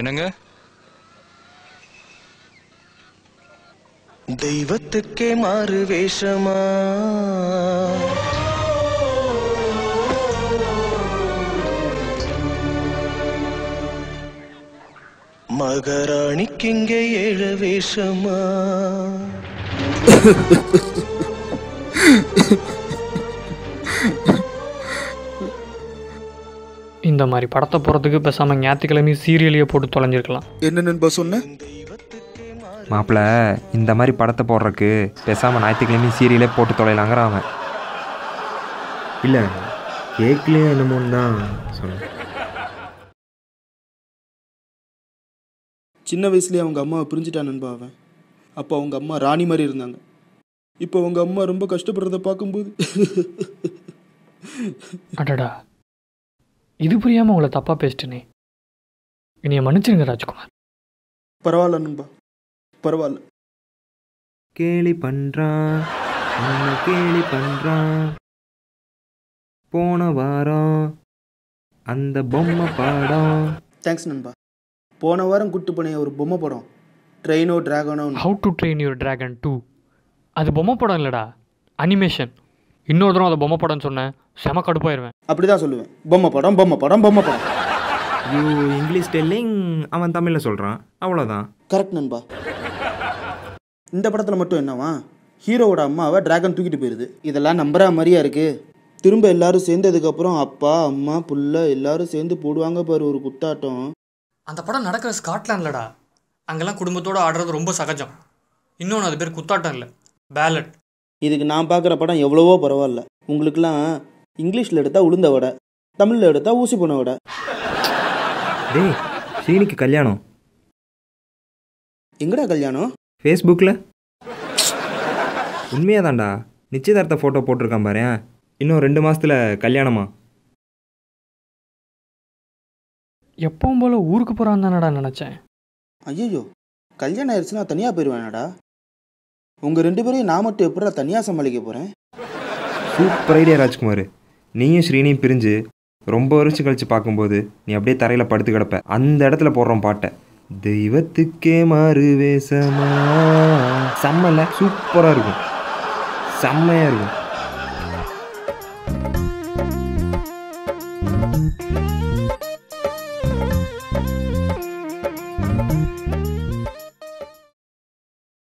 என்னங்க? தெய்வத்துக்கே மாறு வேஷமா, மகாராணிக்கு இங்கே ஏழு வேஷமா. இந்த மாதிரி படத்தை போகிறதுக்கு பேசாமல் ஞாயிற்றுக்கிழமை சீரியலையே போட்டு தொலைஞ்சிருக்கலாம். என்ன நண்பா சொன்ன? மாப்பிள்ள இந்த மாதிரி படத்தை போடுறதுக்கு பேசாமல் ஞாயிற்றுக்கிழமை சீரியலே போட்டு தொலைலாங்கிற அவன். இல்லை கேட்கலையே என்னமோன்னு தான் சொன்னேன். சின்ன வயசுலேயே அவங்க அம்மாவை பிரிஞ்சுட்டான் நண்பா அவன். அப்போ அவங்க அம்மா ராணி மாதிரி இருந்தாங்க. இப்போ அவங்க அம்மா ரொம்ப கஷ்டப்படுறத பார்க்கும்போது அடடா, இது புரியாமல் உங்களை தப்பாக பேசிட்டேனே. என்னைய மன்னிச்சிருங்க ராஜ்குமார். பரவாயில்ல நண்பா, பரவாயில்ல. கேலி பண்ணுறான் கேலி பண்ணுறான். போன வாரம் அந்த பொம்மை படம். தேங்க்ஸ் நண்பா. போன வாரம் கூட்டு போன ஒரு பொம்மை படம், ட்ரெயினோ டிராகனோ. How to train your dragon 2. அது பொம்மை படம் இல்லைடா, அனிமேஷன். இன்னொரு தரம் அதை பொம்மை படம்னு சொன்னேன், செம கடுப்பாயிருவேன். அப்படி தான் சொல்லுவேன். பொம்மை படம் பொம்மை படம் பொம்மை படம். யூ இங்கிலீஷ் டெல்லிங், அவன் தமிழில் சொல்கிறான், அவ்வளோதான். கரெக்ட் நண்பா. இந்த படத்தில் மட்டும் என்னவா, ஹீரோவோட அம்மாவை டிராகன் தூக்கிட்டு போயிடுது. இதெல்லாம் நம்புற மாதிரியா இருக்கு. திரும்ப எல்லாரும் சேர்ந்ததுக்கப்புறம் அப்பா அம்மா புள்ள எல்லாரும் சேர்ந்து போடுவாங்க பாரு ஒரு குத்தாட்டம். அந்த படம் நடக்கிற ஸ்காட்லாண்ட்லடா. அங்கெல்லாம் குடும்பத்தோடு ஆடுறது ரொம்ப சகஜம். இன்னொன்று அது பேர் குத்தாட்டம் இல்லை, பேலட். இதுக்கு நான் பார்க்குற படம் எவ்வளவோ பரவாயில்ல. உங்களுக்குலாம் இங்கிலீஷில் எடுத்தால் உளுந்த வடை, தமிழில் எடுத்தால் ஊசி போன வடை. டேய் ஸ்ரீனிக்கு கல்யாணம். எங்கடா கல்யாணம்? ஃபேஸ்புக்கில். உண்மையாக தான்டா, நிச்சயதார்த்த ஃபோட்டோ போட்டிருக்கான் பாரு. இன்னும் 2 மாதத்தில் கல்யாணமா? எப்பவும் போல் ஊருக்கு போகிறான் தானடா நினச்சேன். ஐயோ, கல்யாணம் ஆயிடுச்சுன்னா தனியாக போயிடுவேனடா. உங்கள் 2 பேரையும் நான் மட்டும் எப்படா தனியாக சமாளிக்க போகிறேன்? Super idea Rajkumar. நீயும் ஸ்ரீனியும் பிரிஞ்சு ரொம்ப வருஷம் கழித்து பார்க்கும்போது நீ அப்படியே தரையில் படுத்து கிடப்ப. அந்த இடத்துல போடுறோம் பாட்டை, தெய்வத்துக்கே மாறு வேஷமா. செம்மல, சூப்பராக இருக்கும், செம்மையாக இருக்கும்.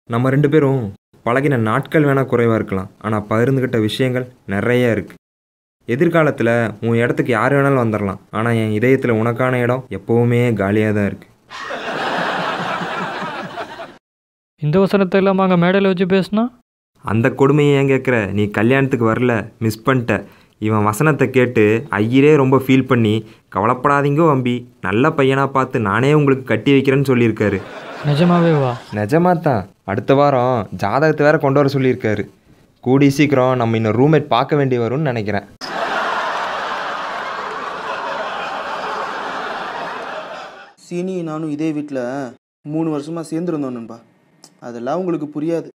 நம்ம 2 பேரும் பழகின நாட்கள் வேணால் குறைவாக இருக்கலாம், ஆனால் பகிர்ந்துக்கிட்ட விஷயங்கள் நிறைய இருக்குது. எதிர்காலத்தில் உன் இடத்துக்கு யார் வேணாலும் வந்துடலாம், ஆனால் என் இதயத்தில் உனக்கான இடம் எப்போவுமே காலியாக தான் இருக்குது. இந்த வசனத்தை இல்லாமல் அங்கே மேடையில் வச்சு பேசுனா அந்த கொடுமையை ஏன் கேட்குற? நீ கல்யாணத்துக்கு வரல, மிஸ் பண்ணிட்ட. இவன் வசனத்தை கேட்டு ஐயரே ரொம்ப ஃபீல் பண்ணி, கவலைப்படாதீங்கோ அம்பி, நல்ல பையனாக பார்த்து நானே உங்களுக்கு கட்டி வைக்கிறேன்னு சொல்லியிருக்காரு. நிஜமாவே வா? நிஜமா தான். அடுத்த வாரம் ஜாதகத்தை வேற கொண்டு வர சொல்லியிருக்காரு. கூடி சீக்கிரம் நம்ம இன்னும் ரூம்மேட் பார்க்க வேண்டி வரும்னு நினைக்கிறேன். சீனி நானும் இதே வீட்டில் 3 வருஷமாக சேர்ந்துருந்தோம் நண்பா. அதெல்லாம் உங்களுக்கு புரியாது.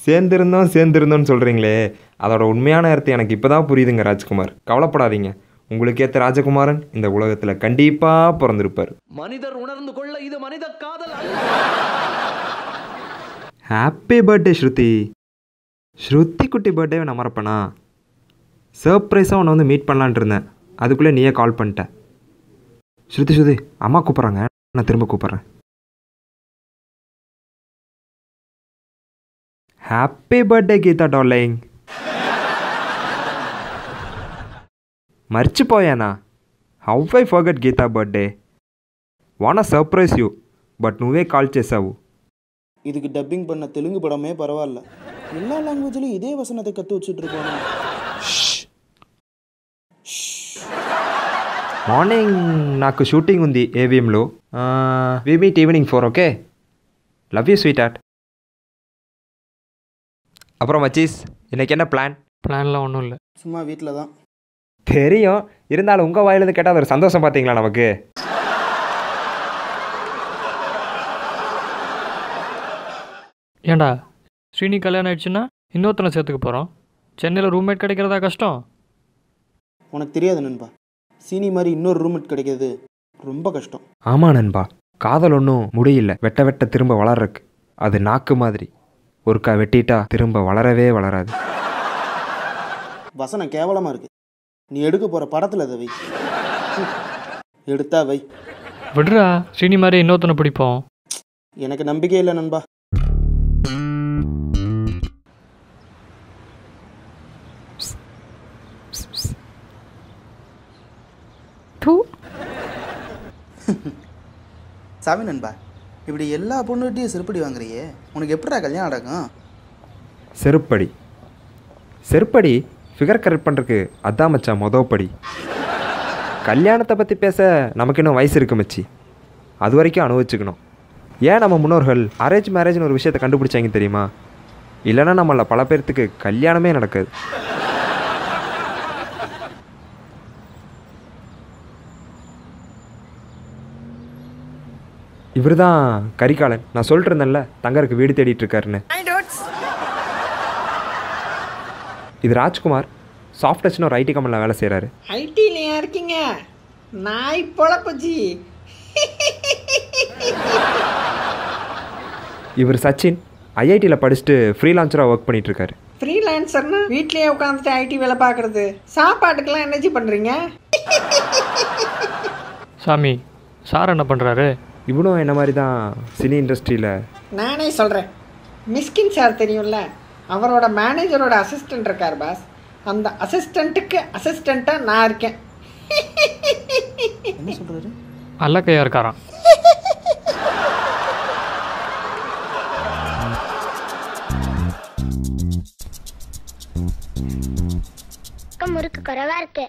சேர்ந்துருந்தோன்னு சொல்கிறீங்களே, அதோட உண்மையான அர்த்தம் எனக்கு இப்போ தான் புரியுதுங்க ராஜ்குமார். கவலைப்படாதீங்க, உங்களுக்கு ஏற்ற ராஜகுமாரன் இந்த உலகத்தில் கண்டிப்பாக பிறந்திருப்பார். மனிதர் உணர்ந்து கொள்ள இது மனித காதல். ஹாப்பி பர்த்டே ஸ்ருதி. ஸ்ருதி குட்டி பர்த்டே நான் மறப்பேனா? சர்ப்ரைஸாக உன்னை வந்து மீட் பண்ணலான்ட்டு இருந்தேன், அதுக்குள்ளே நீயே கால் பண்ணிட்ட. ஸ்ருதி அம்மா கூப்பிட்றாங்க, நான் திரும்ப கூப்பிட்றேன். Happy birthday Geetha darling. మర్చిపోయానా? How I forget Geetha birthday. Wanna surprise you, but నువ్వే కాల్ చేసావు. இதுக்கு டப்பிங் பண்ண தெலுங்கு படமே பரவாயில்ல, எல்லா லாங்குவேஜ்லையும் இதே வசனத்தை கற்று வச்சுட்டு இருக்கோம். మార్నింగ్ నాకు షూటింగ్ ఉంది ఏవిఎంలో. We meet evening 4, okay? Love you sweetheart. அப்புறம் மச்சீஸ், இன்னைக்கு என்ன பிளான்லாம் ஒன்றும் இல்லை, சும்மா வீட்டில் தான். தெரியும், இருந்தாலும் உங்கள் வாயிலிருந்து கேட்டால் ஒரு சந்தோஷம் பார்த்தீங்களா நமக்கு? ஏண்டா ஸ்ரீனி கல்யாணம் ஆயிடுச்சுன்னா இன்னொருத்தனை சேர்த்துக்க போகிறோம். சென்னையில் ரூம்மேட் கிடைக்கிறதா கஷ்டம்? உனக்கு தெரியாது நண்பா, சீனி மாதிரி இன்னொரு ரூம்மேட் கிடைக்கிறது ரொம்ப கஷ்டம். ஆமாம் நண்பா, காதல் ஒன்றும் முடியல, வெட்ட வெட்ட திரும்ப வளர்றக்கு. அது நாக்கு மாதிரி, ஒருக்கா வெட்டிட்டா திரும்ப வளரவே வளராது. வசனம் கேவலமாக இருக்கு. நீ எடுக்க போகிற படத்தில் அதை வை. எடுத்தா வை. விடுறா, ஸ்ரீனி மாதிரி இன்னொருத்தனை பிடிப்போம். எனக்கு நம்பிக்கை இல்லை நண்பா. சாமி நண்பா, இப்படி எல்லா பொண்ணுகிட்டையும் செருப்படி வாங்குறியே, உனக்கு எப்படிடா கல்யாணம் நடக்கும்? செருப்படி செருப்படி ஃபிகர் கரெக்ட் பண்ணுறதுக்கு அதான் மச்சான் மொதல் படி. கல்யாணத்தை பற்றி பேச நமக்கு இன்னும் வயசு இருக்கு மச்சி, அது வரைக்கும் அனுபவிச்சுக்கணும். ஏன் நம்ம முன்னோர்கள் அரேஞ்ச் மேரேஜ்னு ஒரு விஷயத்தை கண்டுபிடிச்சாங்க தெரியுமா? இல்லைன்னா நம்மள பல பேர்த்துக்கு கல்யாணமே நடக்காது. இவர் தான் கரிகாலன், நான் சொல்லிட்டு இருந்தேன்ல தங்கருக்கு வீடு தேடிட்டு இருக்காருன்னு. இது ராஜ்குமார், சாஃப்ட் டச்னு ஒரு ஐடி கம்பெனியில் வேலை செய்கிறாரு. ஐடிலையா இருக்கீங்க? நாய் பொழப்பச்சி. இவர் சச்சின், ஐஐடியில் படிச்சுட்டு ஃப்ரீலான்சராக ஒர்க் பண்ணிகிட்ருக்காரு. ஃப்ரீலான்சர்னா வீட்லேயே உட்காந்துட்டு ஐடி வேலை பார்க்குறது. சாப்பாட்டுக்கெல்லாம் என்னஜி பண்ணுறீங்க? சாமி, சார் என்ன பண்ணுறாரு? இவனும் என்ன மாதிரி தான் சினி இண்டஸ்ட்ரியில். நானே சொல்கிறேன், மிஸ்கின் சார் தெரியும்ல, அவரோட மேனேஜரோட அசிஸ்டண்ட் இருக்கார் பாஸ். அந்த அசிஸ்டண்ட்டுக்கு அசிஸ்டண்ட்டாக நான் இருக்கேன். என்ன சொல்கிறாரு? அல்லக்கையா இருக்காராம். முறுக்கு குறைவா இருக்கு.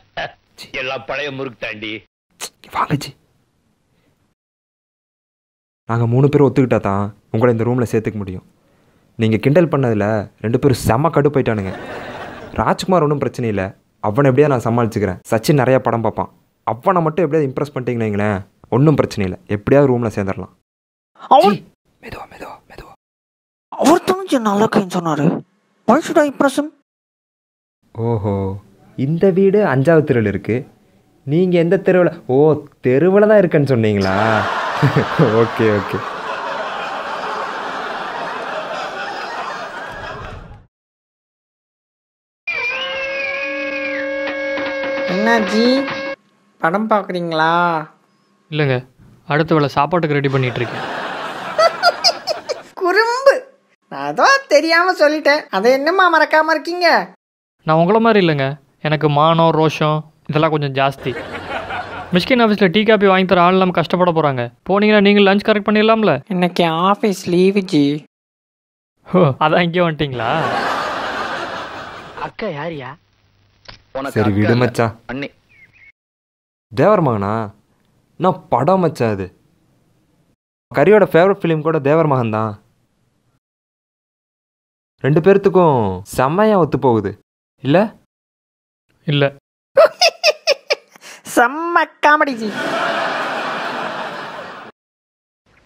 எல்லாம் பழைய முறுக்கு தாண்டி. வாங்கச்சி, நாங்கள் 3 பேர் ஒத்துக்கிட்டா தான் உங்களை இந்த ரூமில் சேர்த்துக்க முடியும். நீங்கள் கிண்டல் பண்ணதில் 2 பேரும் செம்ம கடுப்பாயிட்டானுங்க. ராஜ்குமார் ஒன்றும் பிரச்சனை இல்லை, அவனை எப்படியா நான் சமாளிச்சுக்கிறேன். சச்சின் நிறையா படம் பார்ப்பான், அவனை மட்டும் எப்படியாவது இம்ப்ரெஸ் பண்ணிட்டீங்கன்னு வைங்களேன், ஒன்றும் பிரச்சனை இல்லை, எப்படியாவது ரூமில் சேர்ந்துடலாம். மெதுவா மெதுவா மெதுவா. அவர் தான் நல்லா கைன்னு சொன்னார். Why should I impress him? ஓஹோ, இந்த வீடு 5வது தெருவில் இருக்குது, நீங்கள் எந்த தெருவில்? ஓ, தெருவில் தான் இருக்குன்னு சொன்னீங்களா? Okay okay. என்னாச்சி, படம் பார்க்குறீங்களா? இல்லைங்க, அடுத்த வேளை சாப்பாட்டுக்கு ரெடி பண்ணிகிட்ருக்கேன். குறும்பு. நான் அதோ தெரியாமல் சொல்லிட்டேன், அதை என்னம்மா மறக்காமல் இருக்கீங்க? நான் உங்களை மாதிரி இல்லைங்க, எனக்கு மானம் ரோஷம் இதெல்லாம் கொஞ்சம் ஜாஸ்தி. மிஸ்கின் ஆஃபீஸில் டீ காப்பி வாங்கி தர ஆள் இல்லாமல் கஷ்டப்பட போகிறாங்க. போனீங்கன்னா நீங்கள் லஞ்ச் கரெக்ட் பண்ணிடலாம்ல. இன்னைக்கு ஆஃபீஸ் லீவு ஜி. ஓ, அதான் இங்கே வந்துட்டிங்களா? அக்கா யாரியா? சரி விடு மச்சா. அண்ணே தேவர் மகனா? நான் படம் மச்சா. அது கரியோட ஃபேவரட் ஃபிலிம் கூட தேவர் மகன் தான். 2 பேர்த்துக்கும் செம்மையா ஒத்து போகுது இல்லை? இல்லை, செம்ம காமெடி ஜி.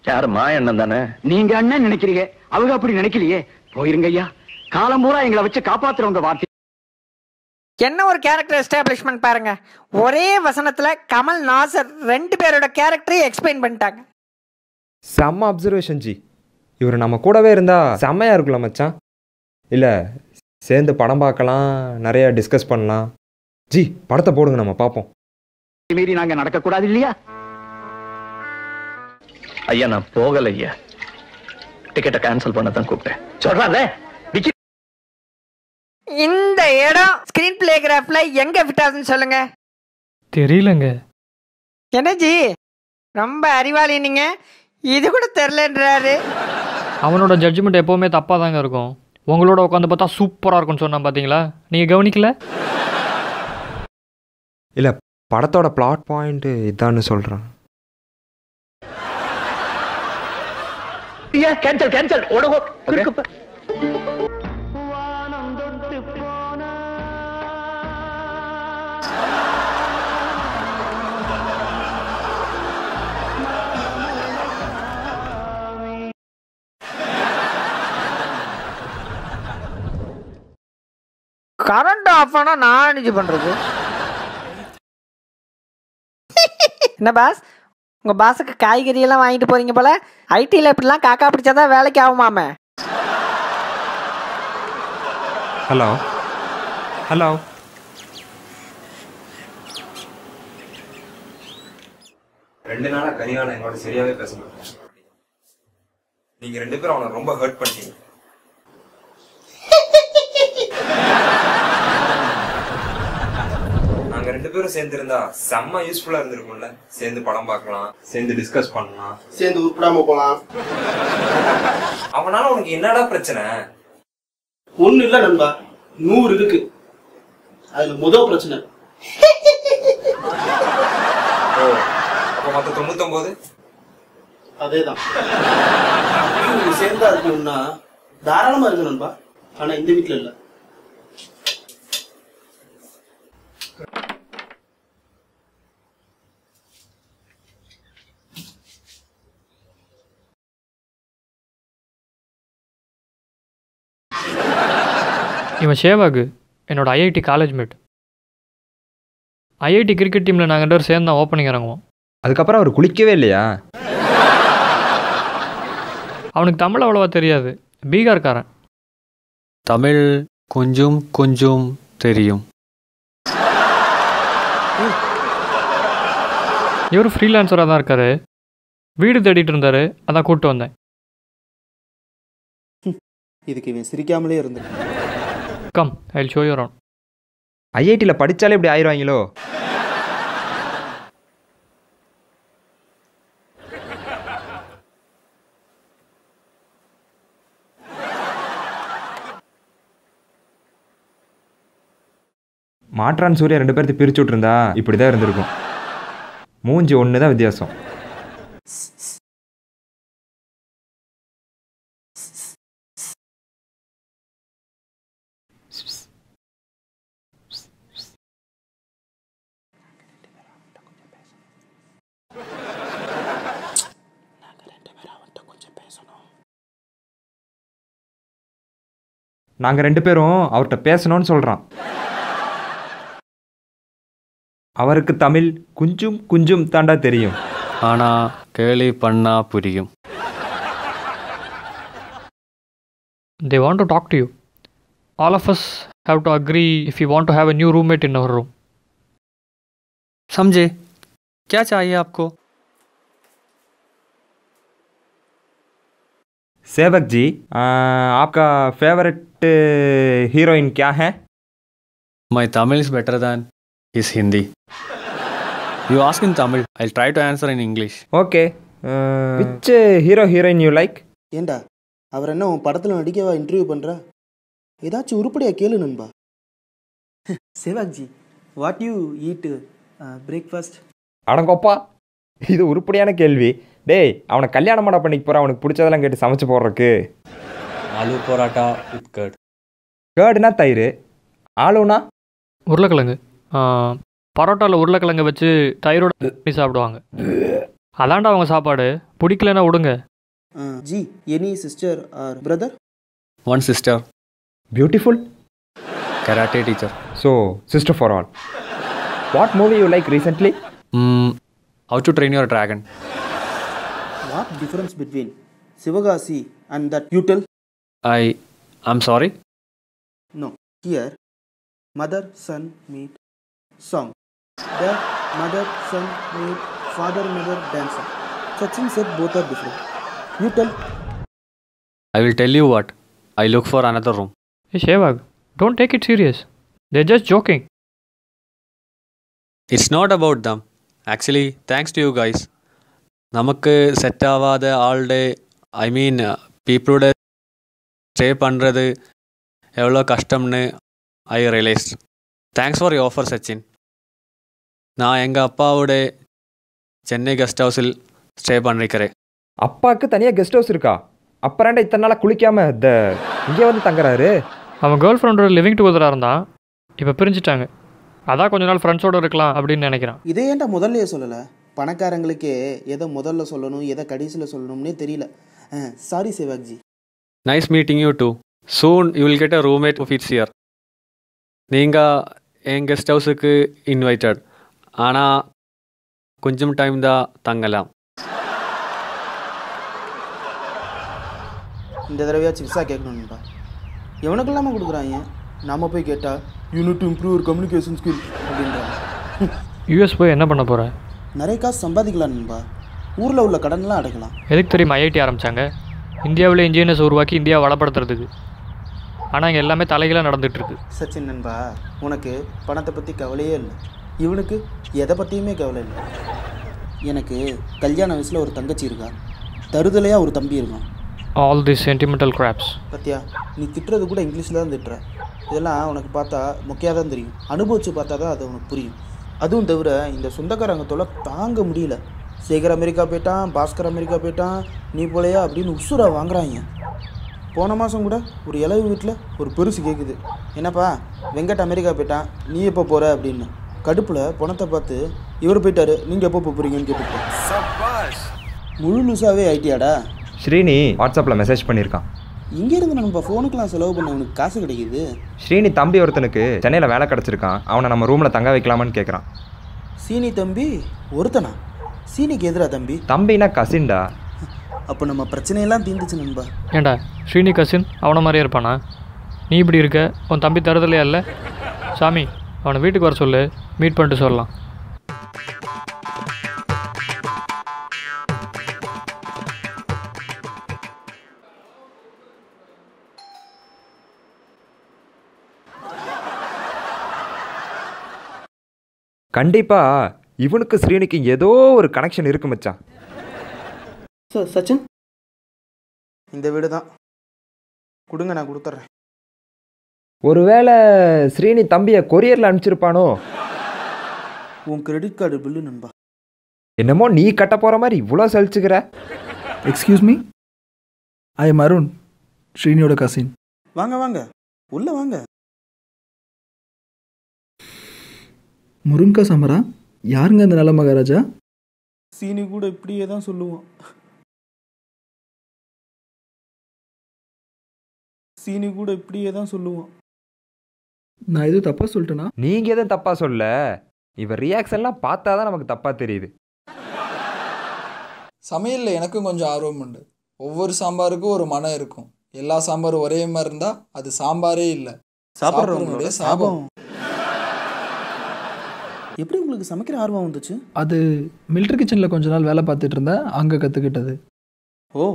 யாருமா அண்ணன் தானே? நீங்க அண்ணன் நினைக்கிறீங்க, அவங்க அப்படி நினைக்கலையே. போயிருங்க ஐயா, காலம் பூரா எங்களை வச்சு காப்பாத்துறவங்க வார்த்தை. என்ன ஒரு கேரக்டர் எஸ்டாப்ளிஷ்மெண்ட் பாருங்க. ஒரே வசனத்துல கமல் நாசர் 2 பேரோட கேரக்டரையும் எக்ஸ்பிளைன் பண்ணிட்டாங்க. செம்ம அப்சர்வேஷன் ஜி. இவர் நம்ம கூடவே இருந்தா செம்மையா இருக்குல்ல மச்சான்? இல்லை, சேர்ந்து படம் பார்க்கலாம், நிறைய டிஸ்கஸ் பண்ணலாம். ஜி, படத்தை போடுங்க, நம்ம பார்ப்போம். மீறி நாங்க நடக்க கூடாது இல்லையா? ஐயா நான் போகல ஐயா, டிக்கெட்டை கேன்சல் பண்ண தான் கூப்பிட்டேன். சொல்றாங்க இந்த இடம் ஸ்கிரீன் பிளே கிராஃப்ல எங்க விட்டாதுன்னு சொல்லுங்க. தெரியலங்க. என்ன ஜி, ரொம்ப அறிவாளி நீங்க, இது கூட தெரிலன்றாரு. அவனோட ஜட்ஜ்மெண்ட் எப்போவுமே தப்பாக தாங்க இருக்கும். உங்களோட உட்காந்து பார்த்தா சூப்பராக இருக்கும்னு சொன்னான், பார்த்தீங்களா? நீங்கள் கவனிக்கல? இல்லை, படத்தோட பிளாட் பாயிண்ட் இதான்னு சொல்கிறேன். கேன்சல் கேன்சல் ஓடுவோம். கரண்ட் ஆஃப் ஆனா நான் என்ன பண்றது? என்ன பாஸ், உங்கள் பாஸுக்கு காய்கறியெல்லாம் வாங்கிட்டு போகிறீங்க போல. ஐடியில் இப்படிலாம் காக்கா பிடிச்சாதான் வேலைக்கு ஆகுமாமே. Hello hello. 2 நாளாக கரிகாலன் எங்களோட சரியாகவே பேச மாட்டேன். நீங்கள் 2 பேரும் அவனை ரொம்ப ஹர்ட் பண்ணிட்டீங்க. நாங்கள் 2 பேரும் சேர்ந்துருந்தா செம்ம யூஸ்ஃபுல்லாக இருந்திருக்கும்ல. சேர்ந்து படம் பார்க்கலாம், சேர்ந்து டிஸ்கஸ் பண்ணலாம், சேர்ந்து உருப்படாம போகலாம். அவனால உனக்கு என்னடா பிரச்சனை? ஒன்றும் இல்லை நண்பா, 100 இருக்கு. அதில் முதல் பிரச்சனை. ஓ, அப்போ மற்ற 99? அதேதான். நீங்க சேர்ந்தா இருக்கணும்னா தாராளமா இருக்கு நண்பா. ஆனா இந்த வீட்டுல இல்ல. இவன் ஷேவாகு என்னோட IIT college mate. IIT cricket டீமில் நாங்கள் 2 பேரும் சேர்ந்து தான் ஓப்பனிங் இறங்குவோம். அதுக்கப்புறம் அவர் குளிக்கவே இல்லையா? அவனுக்கு தமிழ் அவ்வளோவா தெரியாது, பீகார்காரன். தமிழ் கொஞ்சம் கொஞ்சம் தெரியும். இவர் ஃப்ரீலான்சராக தான் இருக்காரு. வீடு தேடிட்டு இருந்தார், அதான் கூப்பிட்டு வந்தேன். இதுக்கு இவன் சிரிக்காமலே இருந்தான். Come, I will show you around. ஐஐடியில் படித்தாலே இப்படி ஆயிடுவாங்களோ? மாற்றான் சூர்யா 2 பேர்த்து பிரிச்சு விட்டுருந்தா இப்படி தான் இருந்திருக்கும். மூஞ்சி ஒன்று தான் வித்தியாசம். நாங்கள் 2 பேரும் அவர்கிட்ட பேசணும்னு சொல்கிறான். அவருக்கு தமிழ் கொஞ்சம் கொஞ்சம் தாண்டா தெரியும். ஆனால் கேலி பண்ணா புரியும். They want to talk to you. All of us have to agree if we want to have a new roommate in our room. समझे? क्या चाहिए आपको? सेवक जी, आपका फेवरेट हीरोइन क्या है? My Tamil is better than his Hindi. You ask in Tamil, I'll try to answer in English. Okay. Which hero heroine you like? ஏண்டா அவர் என்ன உன் படத்துல நடிக்கவா இன்டர்வியூ பண்றா? ஏதாச்சும் உருப்படியா கேளு நண்பா. சேவாக்ஜி, வாட் யூ ஈட் பிரேக்ஃபாஸ்ட்? அடங்கோப்பா, இது உருப்படியான கேள்வி. டேய், அவனை கல்யாணம் பண்ண பண்ணிக்கு போகிற, அவனுக்கு பிடிச்சதெல்லாம் கேட்டு சமைச்சு போடுறக்கு. Aloo paratha with curd. கர்டுனா தயிர், ஆலுனா உருளைக்கிழங்கு. பரோட்டாவில் உருளைக்கிழங்கு வச்சு தயிரோட பண்ணி சாப்பிடுவாங்க. அதான்டா அவங்க சாப்பாடு. பிடிக்கலன்னா விடுங்க. Ji, any sister or brother? One sister. Beautiful. Karate teacher. So, sister for all. What movie you like recently? How to Train Your Dragon. What difference between Sivagasi and that you tell? I'm sorry? No. Here, mother son meet song. There, mother son meet father mother dancer. Sachin said both are different. You tell. I will tell you what. I look for another room. Hey Shevag, don't take it serious. They're just joking. It's not about them. Actually, thanks to you guys. நமக்கு set ஆகாத ஆல்டே, ஐ மீன் பீப்புளோட stay பண்ணுறது எவ்வளோ கஷ்டம்னு ஐ realise. Thanks for you offer Sachin. நான் எங்கள் அப்பாவோட Chennai guest ஹவுஸில் ஸ்டே பண்ணிருக்கிறேன். அப்பாவுக்கு தனியாக கெஸ்ட் ஹவுஸ் இருக்கா? அப்புறம்டா இத்தனை நாளாக குளிக்காம இங்கே வந்து தங்குறாரு. அவன் கேர்ள் ஃப்ரெண்டோட லிவிங் டுகெதராக இருந்தான், இப்போ பிரிஞ்சுட்டாங்க. அதான் கொஞ்ச நாள் ஃப்ரெண்ட்ஸோடு இருக்கலாம் அப்படின்னு நினைக்கிறான். இதே ஏன்டா முதல்லையே சொல்லலை? பணக்காரங்களுக்கே எதை முதல்ல சொல்லணும் எதை கடைசியில் சொல்லணும்னே தெரியல. Sorry சேவாக்ஜி. Nice meeting you two. Soon you will get a roommate of it's year. நீங்கள் என் கெஸ்ட் ஹவுஸுக்கு இன்வைட்டட். ஆனால் கொஞ்சம் டைம் தான் தங்கலாம். இந்த தடவையாச்சும் விசா கேட்கணும்பா. எவனுக்கெல்லாமா கொடுக்குறாங்க? நாம் போய் கேட்டால் யூனிட் இம்ப்ரூவ் கம்யூனிகேஷன் ஸ்கில் அப்படின்றாங்க. யூஎஸ் போய் என்ன பண்ண போகிற? நிறைய காசு சம்பாதிக்கலாம்ப்பா. ஊரில் உள்ள கடன்லாம் அடைக்கலாம். எதுக்கு தெரியுமா ஐஐடி ஆரம்பித்தாங்க? இந்தியாவில் இன்ஜினியர்ஸ் உருவாக்கி இந்தியாவை வளப்படுத்துறதுக்கு. ஆனால் இங்கே எல்லாமே தலைகளாக நடந்துகிட்ருக்கு. சச்சின் நண்பா, உனக்கு பணத்தை பற்றி கவலையே இல்லை, இவனுக்கு எதை பற்றியுமே கவலை இல்லை. எனக்கு கல்யாண வயசில் ஒரு தங்கச்சி இருக்கா, தருதலையாக ஒரு தம்பி இருக்கான். All the sentimental craps. பத்தியா, நீ திட்டுறது கூட இங்கிலீஷில் தான் திட்டுற. இதெல்லாம் உனக்கு பார்த்தா மொக்கையாக தான் தெரியும், அனுபவித்து பார்த்தா தான் அது உனக்கு புரியும். அதுவும் தவிர இந்த சொந்தக்காரங்க தொலை தாங்க முடியல. சேகர் அமெரிக்கா போயிட்டான், பாஸ்கர் அமெரிக்கா போயிட்டான், நீ போலையா அப்படின்னு உசுரா வாங்குறாங்க. போன மாதம் கூட ஒரு இளவு வீட்டில் ஒரு பெருசு கேட்குது, என்னப்பா வெங்கட் அமெரிக்கா போயிட்டான், நீ எப்போ போகிற அப்படின்னு. கடுப்பில் பணத்தை பார்த்து இவர் போயிட்டாரு, நீங்கள் எப்போ போகிறீங்கன்னு கேட்டுட்டேன். முழு லூஸாகவே ஆயிட்டியாடா. ஸ்ரீனி வாட்ஸ்அப்பில் மெசேஜ் பண்ணியிருக்கான். இங்கேருந்து நம்ம ஃபோனுக்கெலாம் செலவு பண்ண அவனுக்கு காசு கிடைக்கிது. ஸ்ரீனி தம்பி ஒருத்தனுக்கு சென்னையில் வேலை கிடச்சிருக்கான், அவனை நம்ம ரூமில் தங்க வைக்கலாமான்னு கேட்குறான். சீனி தம்பி ஒருத்தனா? சீனிக்கு எதிரா தம்பி? தம்பினா கசின்டா. அப்போ நம்ம பிரச்சனையெல்லாம் தீர்ந்துச்சு நண்பா. ஏண்டா ஸ்ரீனி கசின் அவனை மாதிரியே இருப்பானா? நீ இப்படி இருக்க, உன் தம்பி தருதலையா இல்லை? சாமி, அவனை வீட்டுக்கு வர சொல்லு, மீட் பண்ணிட்டு சொல்லலாம். கண்டிப்பா இவனுக்கு ஸ்ரீனிக்கு ஏதோ ஒரு கனெக்ஷன் இருக்கு மச்சான். சார் சச்சின், இந்த வீடு தான் கொடுங்க, நான் கொடுத்துட்றேன். ஒருவேளை ஸ்ரீனி தம்பியை கொரியரில் அனுப்பிச்சிருப்பானோ? உன் கிரெடிட் கார்டு பில்லு நண்பா. என்னமோ நீ கட்ட போகிற மாதிரி இவ்வளோ சலிச்சுக்கிற. Excuse me, I am Arun, ஸ்ரீனியோட கசின். வாங்க வாங்க, உள்ளே வாங்க. முருங்கா சமரா, யாருங்க அந்த நல்ல மகாராஜா? சீனி கூட இப்படியே தான் சொல்லுவான். சீனி கூட இப்படியே தான் சொல்லுவான். நான் எதுவும் தப்பாக சொல்லிட்டேனா? நீங்கள் எதுவும் தப்பாக சொல்ல, இவர் ரியாக்ஷன்லாம் பார்த்தா தான் நமக்கு தப்பாக தெரியுது. சமையலில் எனக்கும் கொஞ்சம் ஆர்வம் உண்டு. ஒவ்வொரு சாம்பாருக்கும் ஒரு மனம் இருக்கும். எல்லா சாம்பாரும் ஒரே மாதிரி இருந்தால் அது சாம்பாரே இல்லை, சாப்பிட்றவங்களுடைய சாபம். எப்படி உங்களுக்கு சமைக்கிற ஆர்வம் வந்துச்சு? அது மிலிட்ரி கிச்சனில் கொஞ்ச நாள் வேலை பார்த்துட்டு இருந்தேன், அங்கே கற்றுக்கிட்டது. ஓ,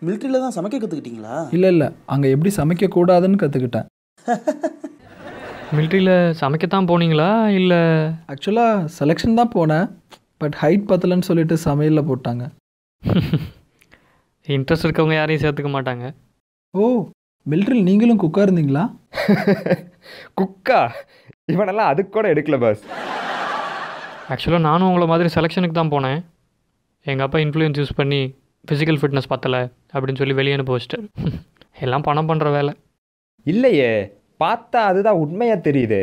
மிலிட்ரியில் தான் சமைக்க கற்றுக்கிட்டீங்களா? இல்லை, அங்கே எப்படி சமைக்கக்கூடாதுன்னு கற்றுக்கிட்டேன். மிலிட்ரியில் சமைக்கத்தான் போனீங்களா இல்லை? ஆக்சுவலாக செலெக்ஷன் தான் போனேன், பட் ஹைட் பத்தலைன்னு சொல்லிட்டு சமையலில் போட்டாங்க. இன்ட்ரெஸ்ட் இருக்கவங்க யாரையும் சேர்த்துக்க மாட்டாங்க. ஓ, மிலிட்ரியில் நீங்களும் குக்காக இருந்தீங்களா? குக்கா? இவனெல்லாம் அதுக்கு கூட எடுக்கல பாஸ். ஆக்சுவலாக நானும் உங்களை மாதிரி செலெக்ஷனுக்கு தான் போனேன். எங்கள் அப்பா இன்ஃப்ளூயன்ஸ் யூஸ் பண்ணி ஃபிசிக்கல் ஃபிட்னஸ் பத்தலை அப்படின்னு சொல்லி வெளியே அனுப்பி வச்சிட்டார். எல்லாம் பணம் பண்ணுற வேலை. இல்லையே, பார்த்தா அதுதான் உண்மையாக தெரியுது.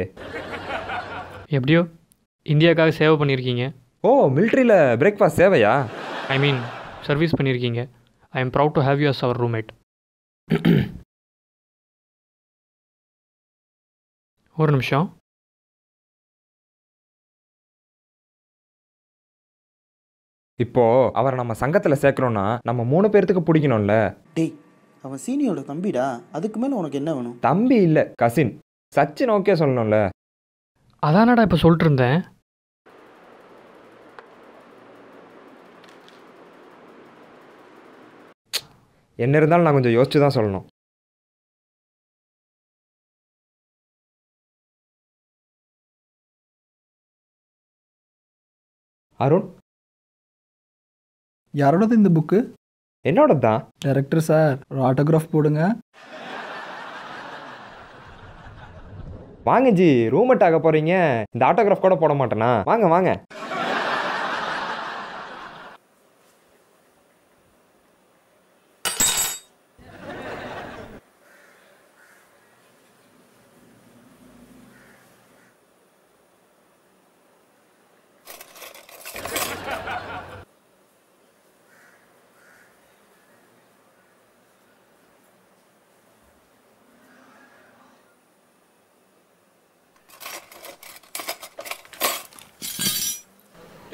எப்படியோ இந்தியாவுக்காக சேவை பண்ணியிருக்கீங்க. ஓ, மிலிட்ரியில் பிரேக்ஃபாஸ்ட் சேவையா? ஐ மீன் சர்வீஸ் பண்ணியிருக்கீங்க. I am proud to have you as our roommate. ஒரு நிமிஷம். இப்போ அவரை நம்ம சங்கத்தில் சேர்க்கணும்னா நம்ம 3 பேர்த்துக்கு பிடிக்கணும்ல. டேய், அவன் சீனியோட தம்பிடா, அதுக்கு மேலே உனக்கு என்ன வேணும்? தம்பி இல்லை, கசின். சச்சின் ஓகே சொல்லணும்ல. அதானடா இப்போ சொல்லிட்டு இருந்தேன். என்ன இருந்தாலும் நான் கொஞ்சம் யோசிச்சு தான் சொல்லணும். அருண், யாரோடது இந்த புக்கு? என்னோட தான். டைரக்டர் சார், ஒரு ஆட்டோகிராஃப் போடுங்க. வாங்க ஜி, ரூம்மேட் ஆக போகிறீங்க, இந்த ஆட்டோகிராஃப் கூட போட மாட்டேனா? வாங்க வாங்க.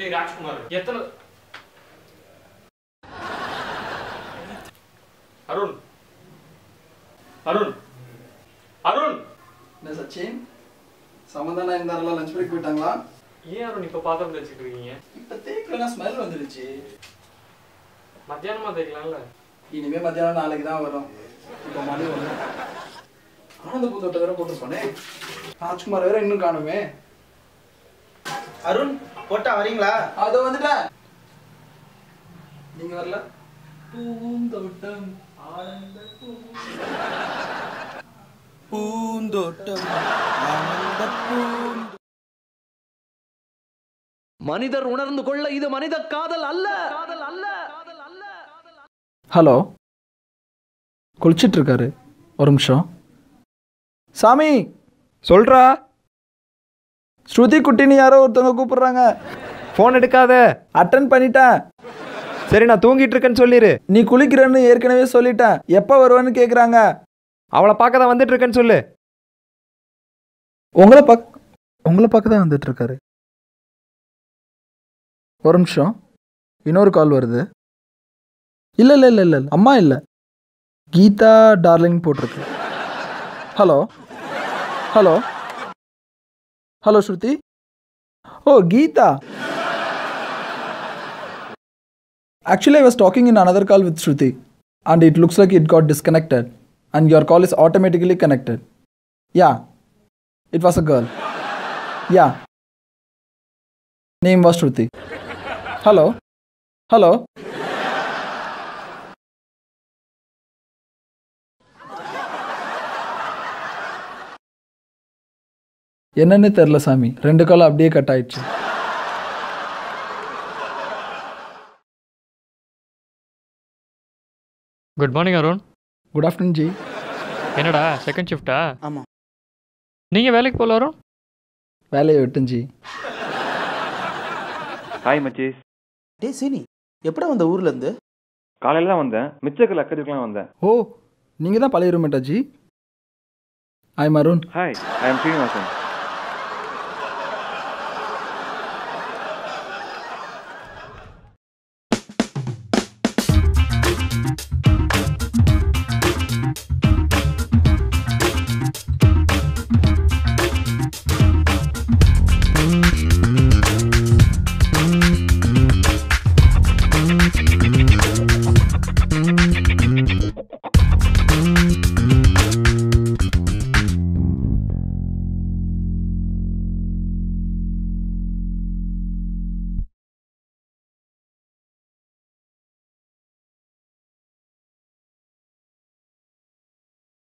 டேய் ராஜ்குமார் எத்தனை அருண் அருண் அருண் என்ன சச்சின் சமந்தானா இருந்தாலும் லஞ்ச் பிரேக் போயிட்டாங்களா? ஏன் அருண் இப்போ பாத்திரம் தேய்ச்சிட்டு இருக்கீங்க? இப்போ தேய்க்கலன்னா ஸ்மெல் வந்துடுச்சு. மத்தியானமா தேய்க்கலாம்ல? இனிமே மத்தியானம் நாளைக்கு தான் வரும். இப்போ மணி ஒன்று. ஆனந்த பூந்தோட்ட வேற போட்டுருப்பானே. ராஜ்குமார் வேற இன்னும் காணுமே. அருண் போட்டா வரீங்களா? அதோ வந்துட்டேன். நீங்க வரல? பூந்தோட்டம் ஆனந்த பூந்தோட்டம் ஆனந்த பூந்தோட்டம். மனிதர் உணர்ந்து கொள்ள இது மனித காதல் அல்ல. ஹலோ, குளிச்சிட்டு இருக்காரு. ஒரு நிமிஷம். சாமி சொல்கிறா. ஸ்ருதி குட்டின்னு யாரோ ஒருத்தவங்க கூப்பிடுறாங்க. ஃபோன் எடுக்காத. அட்டன் பண்ணிட்டேன். சரி, நான் தூங்கிட்டு இருக்கேன்னு சொல்லிடு. நீ குளிக்கிறன்னு ஏற்கனவே சொல்லிட்டேன். எப்போ வருவேன்னு கேட்குறாங்க. அவளை பார்க்க தான் வந்துட்டு இருக்கேன்னு சொல்லு. உங்களை பார்க்க தான் வந்துட்டு இருக்காரு. ஒரு நிமிஷம், இன்னொரு கால் வருது. இல்லை அம்மா இல்லை, கீதா டார்லிங் போட்டிருக்கு. Hello hello hello Shruti. Oh Geetha. Actually, I was talking in another call with Shruti, and it looks like it got disconnected, and your call is automatically connected. Yeah, it was a girl. Yeah, name was Shruti. Hello, hello. என்னன்னு தெரில சாமி, 2 கால் அப்படியே cut ஆயிடுச்சு. Good morning Arun. Good afternoon G. என்னடா second ஷிஃப்ட்டா? ஆமாம். நீங்கள் வேலைக்கு போகல அருண்? வேலையை விட்டுன் ஜி. ஹாய் மச்சீஸ். டே சீனி, எப்படா வந்த ஊர்லேருந்து? காலையில் தான் வந்தேன். மிச்சக்கல் அக்கறைக்கெலாம் வந்தேன். ஓ, நீங்கள் தான் பழைய ரூம்மேட்டா ji? I am Arun. Hi, I am Srinivasan.